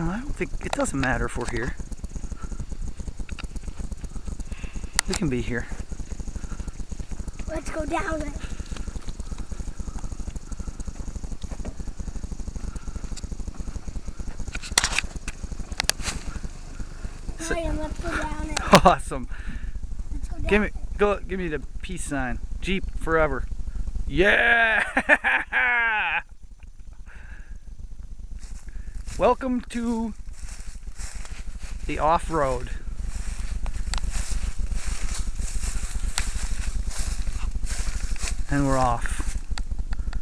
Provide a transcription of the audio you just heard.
I don't think it doesn't matter if we're here. We can be here. Let's go down it. Ryan, let's go down it. Awesome. Let's go down Give me the peace sign. Jeep forever. Yeah! Welcome to the off-road. And we're off.